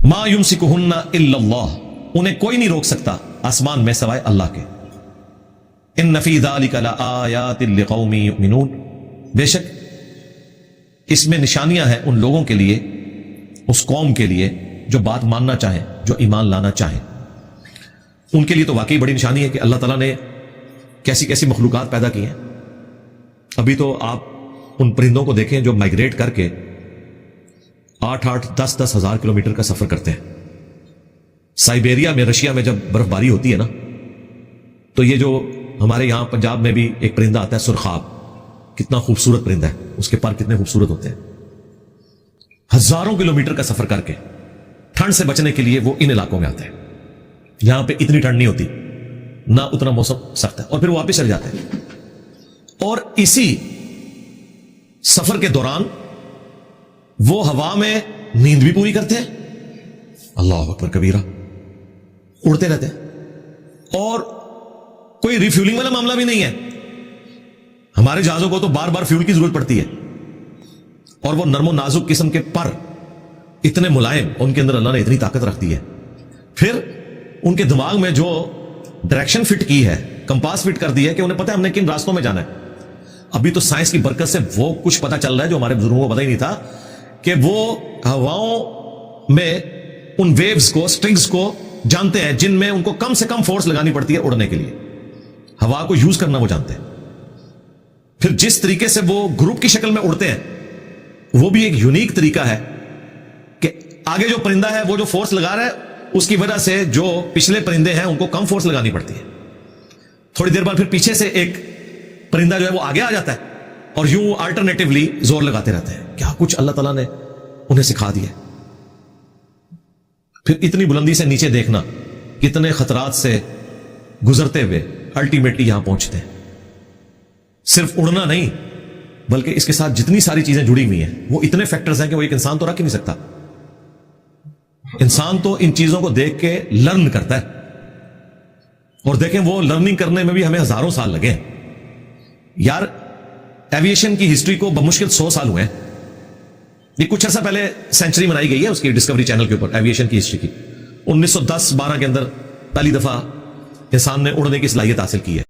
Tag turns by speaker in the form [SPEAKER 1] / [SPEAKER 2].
[SPEAKER 1] मा युमसिकुहुन्ना इल्लल्लाह, उन्हें कोई नहीं रोक सकता आसमान में सवाए अल्लाह के। इन्न फी ज़ालिका लआयातिन लिक़ौमिन युमिनून, बेशक इसमें निशानियां हैं उन लोगों के लिए, उस कौम के लिए जो बात मानना चाहें, जो ईमान लाना चाहें। उनके लिए तो वाकई बड़ी निशानी है कि अल्लाह ताला ने कैसी कैसी मखलूकात पैदा की हैं। अभी तो आप उन परिंदों को देखें जो माइग्रेट करके 8-8, 10-10 हजार किलोमीटर का सफर करते हैं। साइबेरिया में, रशिया में जब बर्फबारी होती है ना, तो ये जो हमारे यहां पंजाब में भी एक परिंदा आता है सुरखाब, कितना खूबसूरत परिंदा है, उसके पर कितने खूबसूरत होते हैं। हजारों किलोमीटर का सफर करके ठंड से बचने के लिए वो इन इलाकों में आते हैं। यहां पे इतनी ठंड नहीं होती, ना उतना मौसम सख्त है, और फिर वो वापस चले जाते हैं। और इसी सफर के दौरान वो हवा में नींद भी पूरी करते हैं, अल्लाह अकबर कबीरा, उड़ते रहते हैं। और कोई रिफ्यूलिंग वाला मामला भी नहीं है। हमारे जहाजों को तो बार बार फ्यूल की जरूरत पड़ती है, और वो नरमो नाजुक किस्म के पर इतने मुलायम, उनके अंदर अल्लाह ने इतनी ताकत रख दी है। फिर उनके दिमाग में जो डायरेक्शन फिट की है, कंपास फिट कर दी है कि उन्हें पता है हमने किन रास्तों में जाना है। अभी तो साइंस की बरकत से वो कुछ पता चल रहा है जो हमारे बुजुर्गों को पता ही नहीं था, कि वो हवाओं में उन वेव्स को, स्ट्रिंग्स को जानते हैं जिनमें उनको कम से कम फोर्स लगानी पड़ती है उड़ने के लिए। हवा को यूज करना वो जानते हैं। फिर जिस तरीके से वो ग्रुप की शक्ल में उड़ते हैं, वो भी एक यूनिक तरीका है कि आगे जो परिंदा है वो जो फोर्स लगा रहा है, उसकी वजह से जो पिछले परिंदे हैं उनको कम फोर्स लगानी पड़ती है। थोड़ी देर बाद फिर पीछे से एक परिंदा जो है वो आगे आ जाता है, और यूं अल्टरनेटिवली जोर लगाते रहते हैं। क्या कुछ अल्लाह ताला ने उन्हें सिखा दिया। फिर इतनी बुलंदी से नीचे देखना, कितने खतरात से गुजरते हुए अल्टीमेटली यहां पहुंचते हैं। सिर्फ उड़ना नहीं, बल्कि इसके साथ जितनी सारी चीजें जुड़ी हुई हैं, वो इतने फैक्टर्स हैं कि वो एक इंसान तो रख ही नहीं सकता। इंसान तो इन चीजों को देख के लर्न करता है, और देखें वो लर्निंग करने में भी हमें हजारों साल लगे हैं। यार, एविएशन की हिस्ट्री को बमुश्किल 100 साल हुए हैं। ये कुछ अर्सा पहले सेंचुरी मनाई गई है उसकी डिस्कवरी चैनल के ऊपर, एविएशन की हिस्ट्री की। 1910-12 के अंदर पहली दफा इंसान ने उड़ने की सलाहियत हासिल की है।